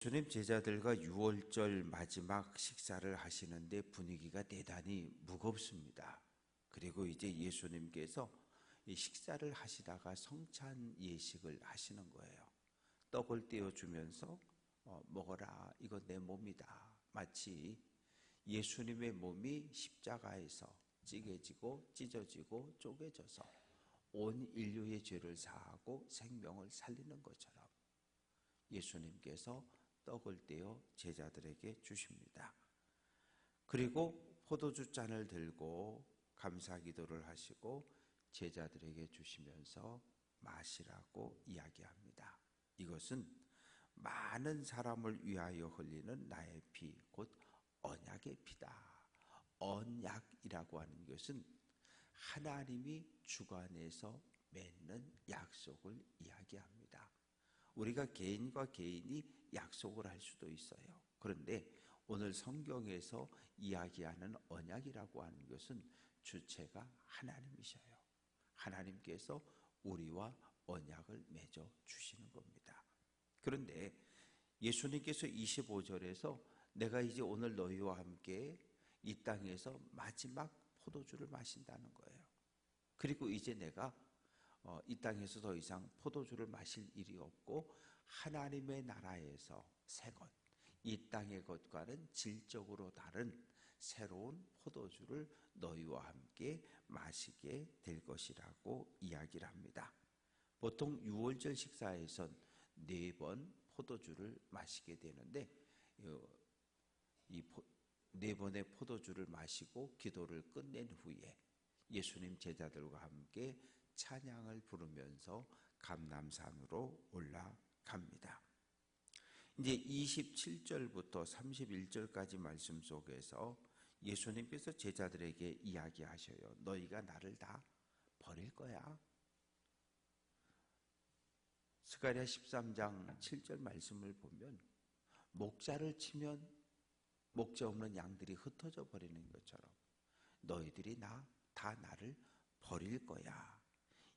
주님 제자들과 유월절 마지막 식사를 하시는데 분위기가 대단히 무겁습니다. 그리고 이제 예수님께서 이 식사를 하시다가 성찬 예식을 하시는 거예요. 떡을 떼어주면서 먹어라, 이거 내 몸이다. 마치 예수님의 몸이 십자가에서 찌개지고 찢어지고 쪼개져서 온 인류의 죄를 사하고 생명을 살리는 것처럼 예수님께서 떡을 떼어 제자들에게 주십니다. 그리고 포도주 잔을 들고 감사 기도를 하시고 제자들에게 주시면서 마시라고 이야기합니다. 이것은 많은 사람을 위하여 흘리는 나의 피, 곧 언약의 피다. 언약이라고 하는 것은 하나님이 주관해서 맺는 약속을 이야기합니다. 우리가 개인과 개인이 약속을 할 수도 있어요. 그런데 오늘 성경에서 이야기하는 언약이라고 하는 것은 주체가 하나님이셔요. 하나님께서 우리와 언약을 맺어 주시는 겁니다. 그런데 예수님께서 25절에서 내가 이제 오늘 너희와 함께 이 땅에서 마지막 포도주를 마신다는 거예요. 그리고 이제 내가 이 땅에서 더 이상 포도주를 마실 일이 없고 하나님의 나라에서 새 것, 이 땅의 것과는 질적으로 다른 새로운 포도주를 너희와 함께 마시게 될 것이라고 이야기를 합니다. 보통 유월절 식사에선 4번 포도주를 마시게 되는데 이 4번의 포도주를 마시고 기도를 끝낸 후에 예수님 제자들과 함께 찬양을 부르면서 감람산으로 올라갑니다. 이제 27절부터 31절까지 말씀 속에서 예수님께서 제자들에게 이야기하셔요. 너희가 나를 다 버릴 거야. 스가랴 13장 7절 말씀을 보면 목자를 치면 목자 없는 양들이 흩어져 버리는 것처럼 너희들이 다 나를 버릴 거야.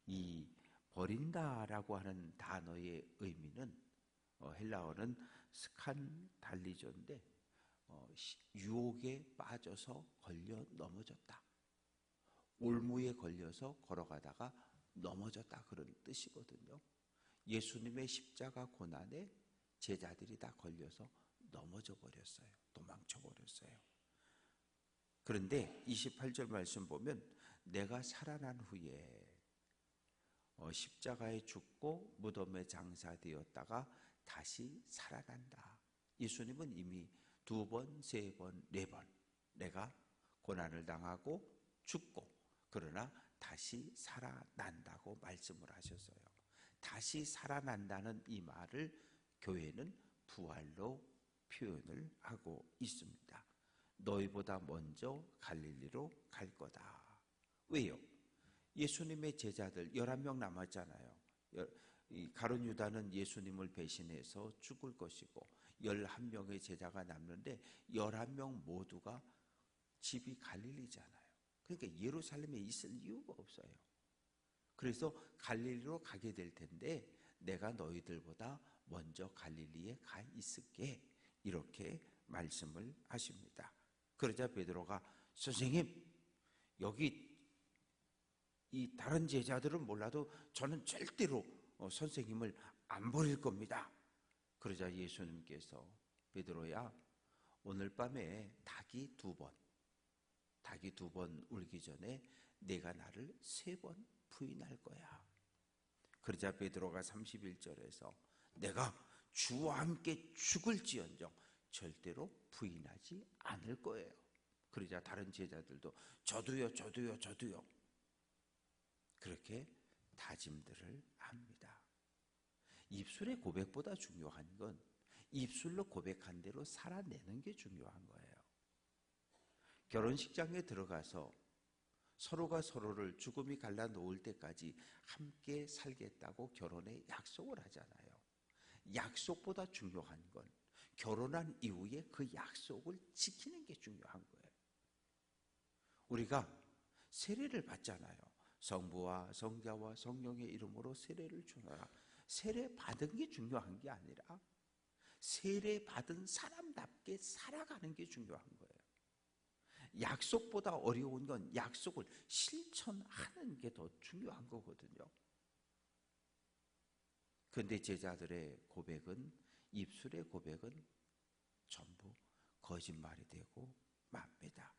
이 버린다라고 하는 단어의 의미는 헬라어는 스칸달리조인데 유혹에 빠져서 걸려 넘어졌다. 올무에 걸려서 걸어가다가 넘어졌다, 그런 뜻이거든요. 예수님의 십자가 고난에 제자들이 다 걸려서 넘어져 버렸어요. 도망쳐 버렸어요. 그런데 28절 말씀 보면 내가 살아난 후에 십자가에 죽고 무덤에 장사되었다가 다시 살아난다. 예수님은 이미 2번, 3번, 4번 내가 고난을 당하고 죽고 그러나 다시 살아난다고 말씀을 하셨어요. 다시 살아난다는 이 말을 교회는 부활로 표현을 하고 있습니다. 너희보다 먼저 갈릴리로 갈 거다. 왜요? 예수님의 제자들 11명 남았잖아요. 가룟 유다는 예수님을 배신해서 죽을 것이고 11명의 제자가 남는데 11명 모두가 집이 갈릴리잖아요. 그러니까 예루살렘에 있을 이유가 없어요. 그래서 갈릴리로 가게 될 텐데 내가 너희들보다 먼저 갈릴리에 가 있을게, 이렇게 말씀을 하십니다. 그러자 베드로가 선생님, 여기 이 다른 제자들은 몰라도 저는 절대로 선생님을 안 버릴 겁니다. 그러자 예수님께서 베드로야, 오늘 밤에 닭이 두 번 울기 전에 내가 나를 3번 부인할 거야. 그러자 베드로가 31절에서 내가 주와 함께 죽을지언정 절대로 부인하지 않을 거예요. 그러자 다른 제자들도 저도요. 그렇게 다짐들을 합니다. 입술의 고백보다 중요한 건 입술로 고백한 대로 살아내는 게 중요한 거예요. 결혼식장에 들어가서 서로가 서로를 죽음이 갈라놓을 때까지 함께 살겠다고 결혼에 약속을 하잖아요. 약속보다 중요한 건 결혼한 이후에 그 약속을 지키는 게 중요한 거예요. 우리가 세례를 받잖아요. 성부와 성자와 성령의 이름으로 세례를 주노라. 세례 받은 게 중요한 게 아니라 세례 받은 사람답게 살아가는 게 중요한 거예요. 약속보다 어려운 건 약속을 실천하는 게 더 중요한 거거든요. 그런데 제자들의 고백은, 입술의 고백은 전부 거짓말이 되고 맙니다.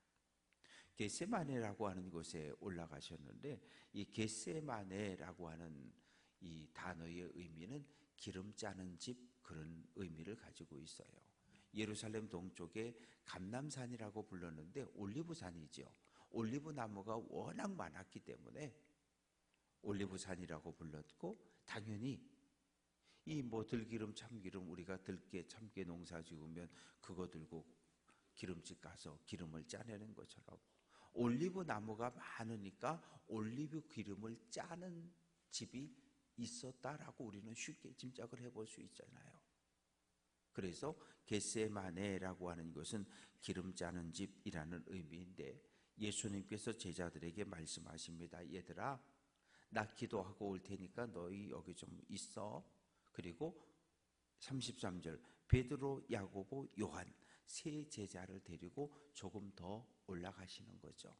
겟세마네라고 하는 곳에 올라가셨는데, 이 겟세마네라고 하는 이 단어의 의미는 기름 짜는 집, 그런 의미를 가지고 있어요. 예루살렘 동쪽에 감람산이라고 불렀는데 올리브산이죠. 올리브 나무가 워낙 많았기 때문에 올리브산이라고 불렀고, 당연히 이 뭐 들기름, 참기름, 우리가 들깨, 참깨 농사 지으면 그거 들고 기름집 가서 기름을 짜내는 것처럼 올리브 나무가 많으니까 올리브 기름을 짜는 집이 있었다라고 우리는 쉽게 짐작을 해볼 수 있잖아요. 그래서 겟세마네라고 하는 것은 기름 짜는 집이라는 의미인데, 예수님께서 제자들에게 말씀하십니다. 얘들아, 나 기도하고 올 테니까 너희 여기 좀 있어. 그리고 33절, 베드로, 야고보, 요한 세 제자를 데리고 조금 더 올라가시는 거죠.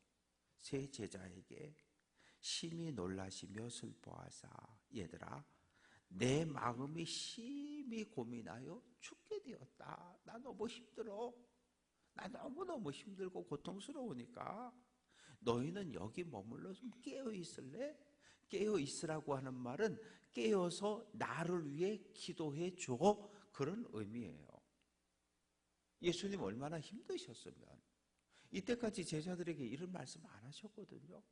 세 제자에게 심히 놀라시며 슬퍼하사, 얘들아, 내 마음이 심히 고민하여 죽게 되었다. 나 너무 힘들어. 나 너무너무 힘들고 고통스러우니까 너희는 여기 머물러 좀 깨어 있을래? 깨어 있으라고 하는 말은 깨어서 나를 위해 기도해 줘, 그런 의미예요. 예수님 얼마나 힘드셨으면 이때까지 제자들에게 이런 말씀 안 하셨거든요.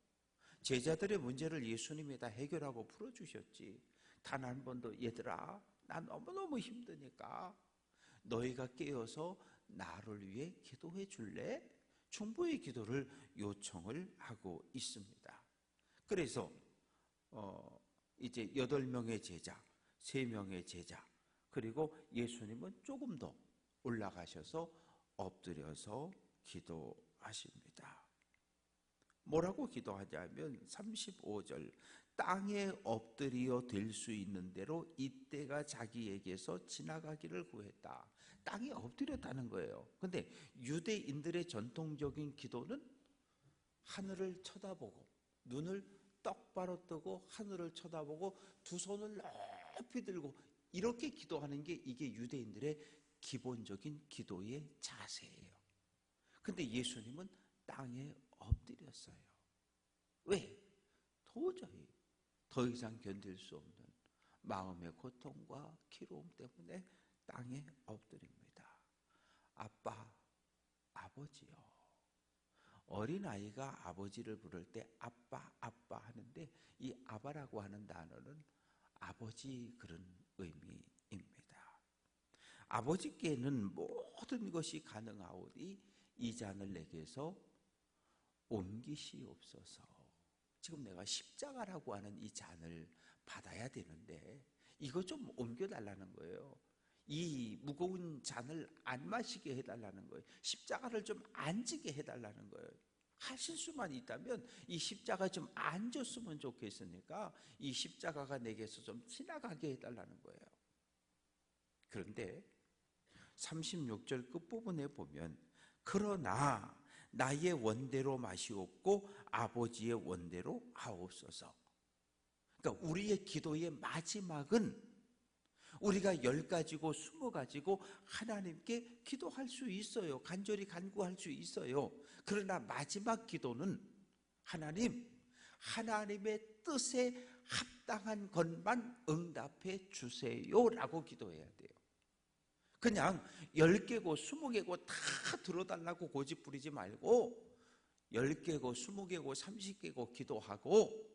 제자들의 문제를 예수님이 다 해결하고 풀어주셨지, 단 한 번도 얘들아, 나 너무너무 힘드니까 너희가 깨어서 나를 위해 기도해 줄래? 중보의 기도를 요청을 하고 있습니다. 그래서 이제 8명의 제자, 3명의 제자, 그리고 예수님은 조금 더 올라가셔서 엎드려서 기도하십니다. 뭐라고 기도하냐면 35절, 땅에 엎드려 될 수 있는 대로 이때가 자기에게서 지나가기를 구했다. 땅에 엎드렸다는 거예요. 근데 유대인들의 전통적인 기도는 하늘을 쳐다보고 눈을 똑바로 뜨고 하늘을 쳐다보고 두 손을 높이 들고 이렇게 기도하는 게, 이게 유대인들의 기본적인 기도의 자세예요. 근데 예수님은 땅에 엎드렸어요. 왜? 도저히 더 이상 견딜 수 없는 마음의 고통과 괴로움 때문에 땅에 엎드립니다. 아빠, 아버지요. 어린아이가 아버지를 부를 때 아빠, 아빠 하는데, 이 아바라고 하는 단어는 아버지, 그런 의미입니다. 아버지께는 모든 것이 가능하오니 이 잔을 내게서 옮기시옵소서. 지금 내가 십자가라고 하는 이 잔을 받아야 되는데 이거 좀 옮겨달라는 거예요. 이 무거운 잔을 안 마시게 해달라는 거예요. 십자가를 좀 안 지게 해달라는 거예요. 하실 수만 있다면 이 십자가 좀 안 줬으면 좋겠으니까 이 십자가가 내게서 좀 지나가게 해달라는 거예요. 그런데 36절 끝부분에 보면, 그러나 나의 원대로 마시옵고 아버지의 원대로 하옵소서. 그러니까 우리의 기도의 마지막은 우리가 10가지고 20가지고 하나님께 기도할 수 있어요. 간절히 간구할 수 있어요. 그러나 마지막 기도는 하나님, 하나님의 뜻에 합당한 것만 응답해 주세요 라고 기도해야 돼요. 그냥 10개고 20개고 다 들어달라고 고집 부리지 말고 10개고 20개고 30개고 기도하고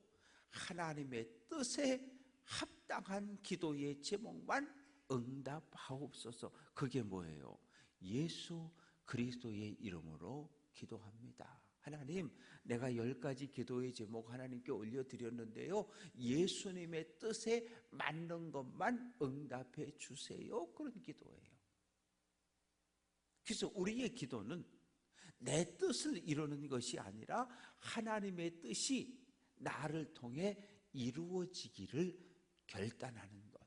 하나님의 뜻에 합당한 기도의 제목만 응답하옵소서. 그게 뭐예요? 예수 그리스도의 이름으로 기도합니다. 하나님, 내가 10가지 기도의 제목 하나님께 올려드렸는데요, 예수님의 뜻에 맞는 것만 응답해 주세요. 그런 기도예요. 그래서 우리의 기도는 내 뜻을 이루는 것이 아니라 하나님의 뜻이 나를 통해 이루어지기를 결단하는 것,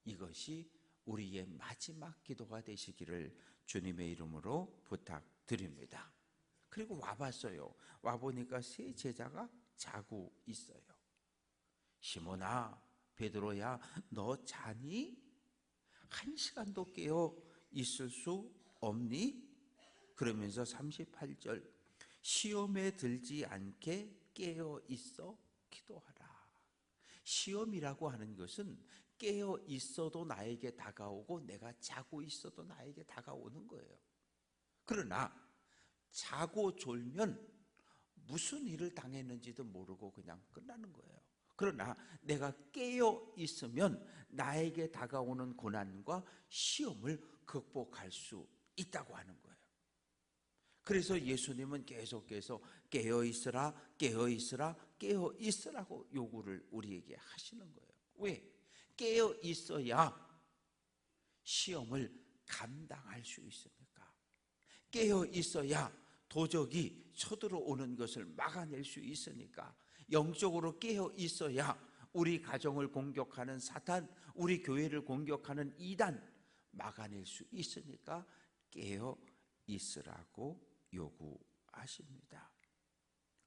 이것이 우리의 마지막 기도가 되시기를 주님의 이름으로 부탁드립니다. 그리고 와봤어요. 와보니까 세 제자가 자고 있어요. 시몬아, 베드로야, 너 자니? 1시간도 깨어 있을 수 없니? 그러면서 38절, 시험에 들지 않게 깨어 있어 기도하라. 시험이라고 하는 것은 깨어 있어도 나에게 다가오고 내가 자고 있어도 나에게 다가오는 거예요. 그러나 자고 졸면 무슨 일을 당했는지도 모르고 그냥 끝나는 거예요. 그러나 내가 깨어 있으면 나에게 다가오는 고난과 시험을 극복할 수 있다고 하는 거예요. 그래서 예수님은 계속해서 깨어 있으라, 깨어 있으라, 깨어 있으라고 요구를 우리에게 하시는 거예요. 왜? 깨어 있어야 시험을 감당할 수 있으니까. 깨어 있어야 도적이 쳐들어오는 것을 막아낼 수 있으니까. 영적으로 깨어 있어야 우리 가정을 공격하는 사탄, 우리 교회를 공격하는 이단 막아낼 수 있으니까 깨어 있으라고 요구하십니다.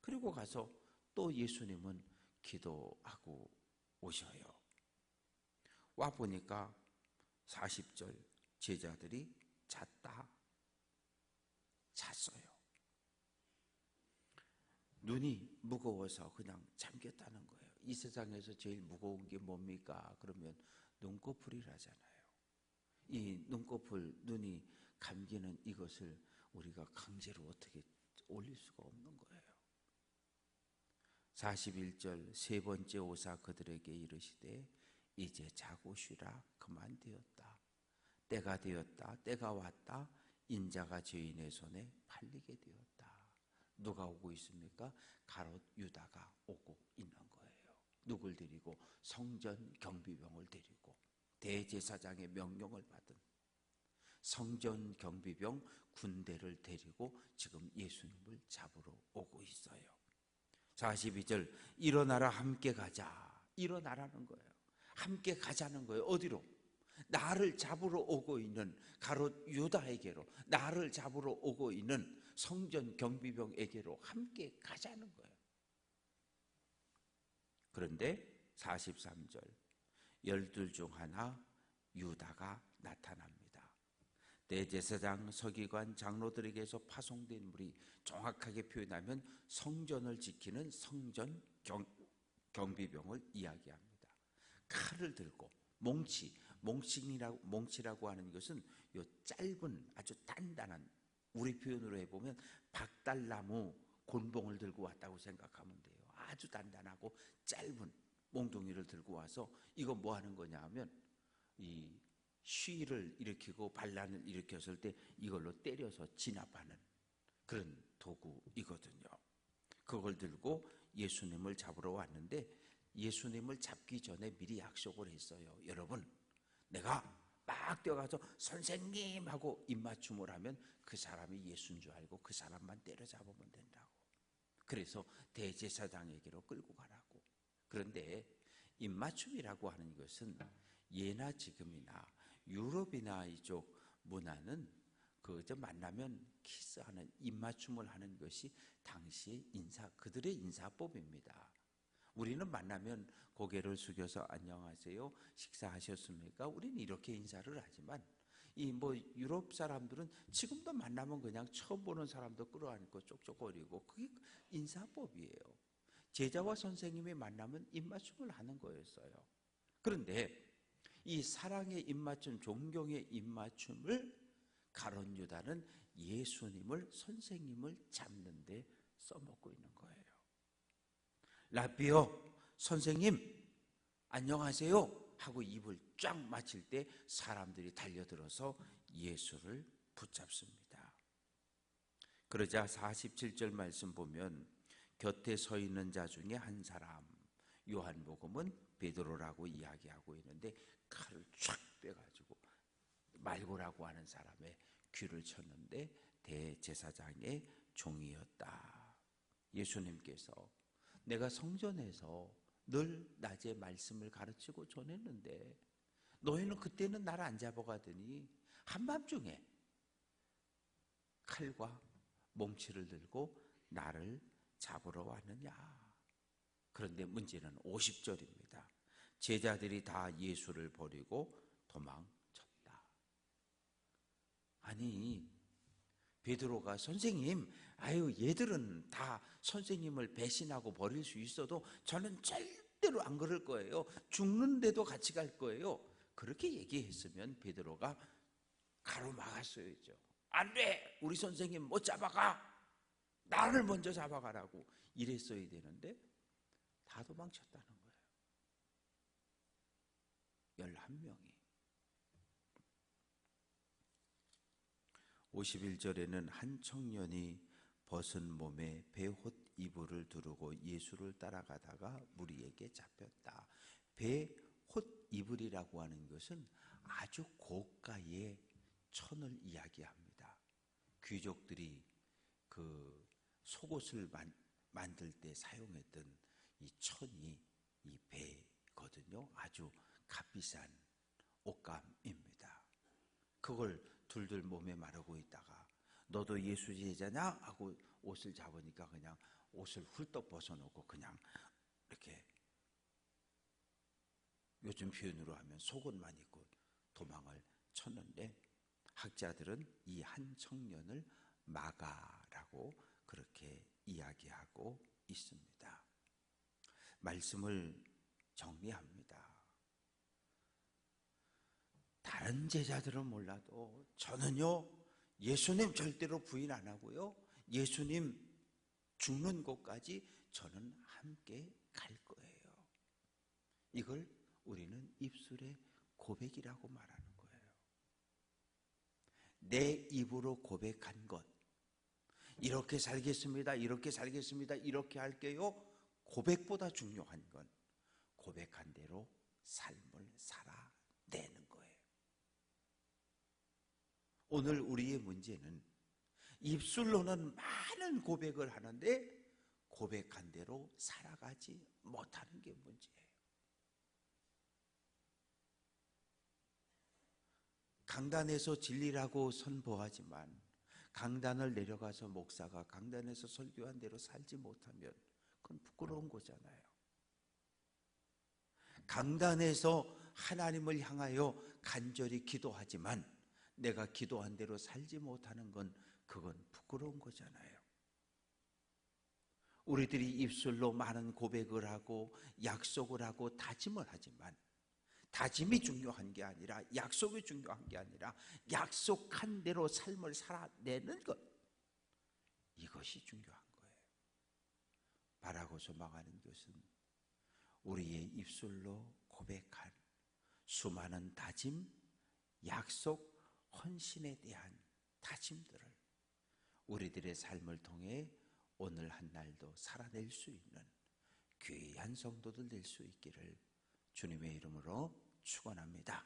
그리고 가서 또 예수님은 기도하고 오셔요. 와 보니까 40절, 제자들이 잤어요. 눈이 무거워서 그냥 잠겼다는 거예요. 이 세상에서 제일 무거운 게 뭡니까? 그러면 눈꺼풀이라잖아요. 이 눈꺼풀, 눈이 감기는 이것을 우리가 강제로 어떻게 올릴 수가 없는 거예요. 41절, 세 번째 오사 그들에게 이르시되 이제 자고 쉬라. 그만 되었다. 때가 되었다. 때가 왔다. 인자가 죄인의 손에 팔리게 되었다. 누가 오고 있습니까? 가롯 유다가 오고 있는 거예요. 누굴 데리고? 성전 경비병을 데리고 대제사장의 명령을 받은 성전 경비병 군대를 데리고 지금 예수님을 잡으러 오고 있어요. 42절, 일어나라, 함께 가자. 일어나라는 거예요. 함께 가자는 거예요. 어디로? 나를 잡으러 오고 있는 가롯 유다에게로, 나를 잡으러 오고 있는 성전 경비병에게로 함께 가자는 거예요. 그런데 43절, 12 중 하나 유다가 나타납니다. 대제사장, 서기관, 장로들에게서 파송된 무리, 정확하게 표현하면 성전을 지키는 성전 경비병을 이야기합니다. 칼을 들고 몽치라고 하는 것은 요 짧은 아주 단단한, 우리 표현으로 해보면 박달나무 곤봉을 들고 왔다고 생각하면 돼요. 아주 단단하고 짧은 몽둥이를 들고 와서 이거 뭐 하는 거냐 하면 이 시위를 일으키고 반란을 일으켰을 때 이걸로 때려서 진압하는 그런 도구이거든요. 그걸 들고 예수님을 잡으러 왔는데 예수님을 잡기 전에 미리 약속을 했어요. 여러분, 내가 막 뛰어가서 선생님 하고 입맞춤을 하면 그 사람이 예수인 줄 알고 그 사람만 때려잡으면 된다고. 그래서 대제사장에게로 끌고 가라고. 그런데 입맞춤이라고 하는 것은 예나 지금이나 유럽이나 이쪽 문화는 그저 만나면 키스하는, 입맞춤을 하는 것이 당시의 그들의 인사법입니다. 우리는 만나면 고개를 숙여서 안녕하세요, 식사하셨습니까? 우리는 이렇게 인사를 하지만 이 유럽 사람들은 지금도 만나면 그냥 처음 보는 사람도 끌어안고 쪽쪽거리고 그게 인사법이에요. 제자와 선생님이 만나면 입맞춤을 하는 거였어요. 그런데 이 사랑의 입맞춤, 존경의 입맞춤을 가롯 유다는 예수님을, 선생님을 잡는 데 써먹고 있는 거예요. 라비오, 선생님 안녕하세요 하고 입을 쫙 맞힐 때 사람들이 달려들어서 예수를 붙잡습니다. 그러자 47절 말씀 보면 곁에 서 있는 자 중에 한 사람, 요한복음은 베드로라고 이야기하고 있는데 칼을 쫙 빼가지고 말고라고 하는 사람의 귀를 쳤는데 대제사장의 종이었다. 예수님께서 내가 성전에서 늘 낮에 말씀을 가르치고 전했는데 너희는 그때는 나를 안 잡아가더니 한밤중에 칼과 몽치를 들고 나를 잡으러 왔느냐. 그런데 문제는 50절입니다. 제자들이 다 예수를 버리고 도망쳤다. 아니, 베드로가 선생님, 얘들은 다 선생님을 배신하고 버릴 수 있어도 저는 절대로 안 그럴 거예요. 죽는데도 같이 갈 거예요. 그렇게 얘기했으면 베드로가 가로막았어야죠. 안 돼! 우리 선생님 못 잡아가! 나를 먼저 잡아가라고 이랬어야 되는데 다 도망쳤다는 거예요. 11명이. 51절에는 한 청년이 벗은 몸에 베옷 이불을 두르고 예수를 따라가다가 무리에게 잡혔다. 베옷 이불이라고 하는 것은 아주 고가의 천을 이야기합니다. 귀족들이 그 속옷을 만들 때 사용했던 이 천이 이 배거든요. 아주 값비싼 옷감입니다. 그걸 둘둘 몸에 마르고 있다가 너도 예수 제자냐? 하고 옷을 잡으니까 그냥 옷을 훌떡 벗어놓고 그냥 이렇게 요즘 표현으로 하면 속옷만 입고 도망을 쳤는데 학자들은 이 한 청년을 마가라고 그렇게 이야기하고 있습니다. 말씀을 정리합니다. 다른 제자들은 몰라도 저는요, 예수님 절대로 부인 안 하고요, 예수님 죽는 곳까지 저는 함께 갈 거예요. 이걸 우리는 입술의 고백이라고 말하는 거예요. 내 입으로 고백한 것, 이렇게 살겠습니다, 이렇게 살겠습니다, 이렇게 할게요. 고백보다 중요한 건 고백한 대로 삶을 살아내는 거예요. 오늘 우리의 문제는 입술로는 많은 고백을 하는데 고백한 대로 살아가지 못하는 게 문제예요. 강단에서 진리라고 선포하지만 강단을 내려가서 목사가 강단에서 설교한 대로 살지 못하면 그건 부끄러운 거잖아요. 강단에서 하나님을 향하여 간절히 기도하지만 내가 기도한 대로 살지 못하는 건 그건 부끄러운 거잖아요. 우리들이 입술로 많은 고백을 하고 약속을 하고 다짐을 하지만 다짐이 중요한 게 아니라 약속이 중요한 게 아니라 약속한 대로 삶을 살아내는 것, 이것이 중요한 거예요. 바라고 소망하는 것은 우리의 입술로 고백한 수많은 다짐, 약속, 헌신에 대한 다짐들을 우리들의 삶을 통해 오늘 한 날도 살아낼 수 있는 귀한 성도들 될 수 있기를 주님의 이름으로 축원합니다.